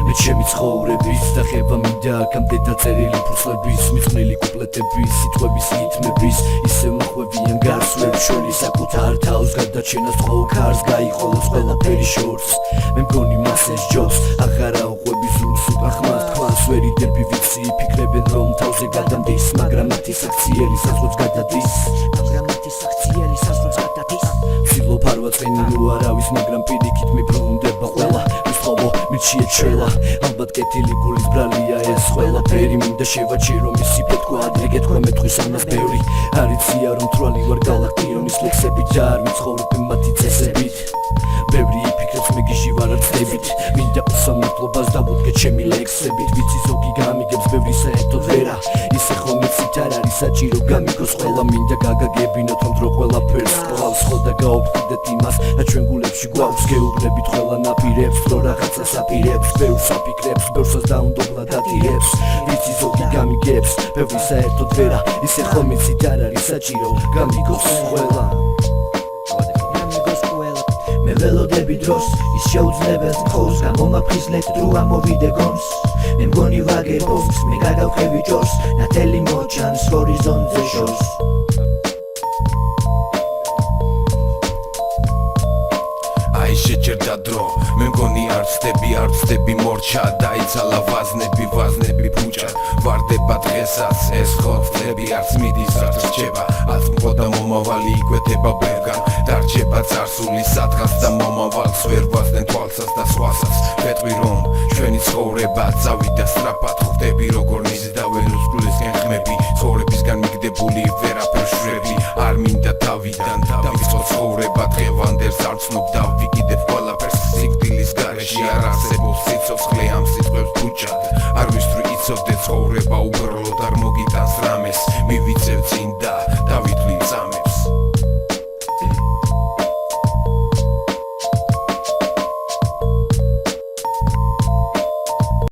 მე ჩემი ცხოვრების დახება მინდა აქამდე დაწერილი ფურცლების მიწვნილი კუპლეტების სიტყვების რითმების ისევ მოხვევიან გარს ვერ ვშველი საკუთარ თავს გადაჩენას ყოველ ქარს გაიყოლოს ყველაფერი შორს მე მგონი მას ეს ჯობს აღარა უყვები ზურს უკან ხმას თქვას ვერ იდები ვიცი ფიქრებენ რომ თავზე გადამდის მაგრამ მათი საქციელი საზღვრებს გადადის ვცდილობ არ ვაწყენინო არავის მაგრამ პირიქით მიბრუნდება ყველა ვისხოვო მიჩიეჩველა ალბათ კეთილი გულის ბრალია ეს ყველაფერი მინდა შევაჩირო მისი ფეთქვა ადრე გეთქვა მეთხვის ამას ბევრი არიცია რომ თვალი ვარ გალაქტიონის ლექსებით და არ ვიცხოვრებ მათი წესებით ბევრი იფიქრებს მე გიჟი ვარ არ ცდებით მინდა უსამართლობას დავუდგე ჩემი ლექსებით ვიცი ზოგი გამიგებს ბევრი საერთოდ ვერა ისე ხოლმე ცით არ არის საჭირო გამიგოს ყველა მინდა გაგაგებინოთ რომ დრო ყველაფერს ყავს ხო და გაუფრთხილდეთ იმას რა ჩვენ გულებში გვაქვს გეუბნებით ყველა ნაპირებს დრო რაღაცას აპირებს ბევრს აფიქრებს ბევრსაც დაუნდობლა დადირებს ვიცი ზოგი გამიგებს ბევრი საერთოდ ვერა ისე ხოლმე ცით არ არის საჭირო გამიგოს ყველა მე ველოდები დროს ის შეუძლებელს მხოლს გამომაფხიზლეთ დრო ამოვიდე გონს მე მგონი ვაგებობს მე გადავხევი ჯორს ნათელი მოჩანს ჰორიზონტზე შორს აი შეჭერდა დრო მე მგონი არ ვცდები მორჩა დაიცალა ვაზნები ფუჭა ვარდება დღესაც ეს ხო ვცდები არც მიდის რაც რჩება ას მყოდა მომავალი იკვეთება ბევრგან დარჩება წარსული სადღაც და მომავალს ვერ ვასდენ თვალსას და სხვასაც ვეტყვი რომ ჩვენი ცხოვრება წავიდა სწრაფად ხვდები როგორ მიზიდავენ უსკულისკენ ხმები ცხოვრებისგან მიგდებული ვერაფერ შვები არ მინდა თავიდან დავიწყო ცხოვრება დღევანდელს არ ვცნობ და ვიკიდებ ყველაფერს სიკვდილის გარეშე არ არსებობს სიცოცხლე ამ სიტყვებს ბუჭად არ ვისწრი იცოდე ცხოვრება უბრალოდ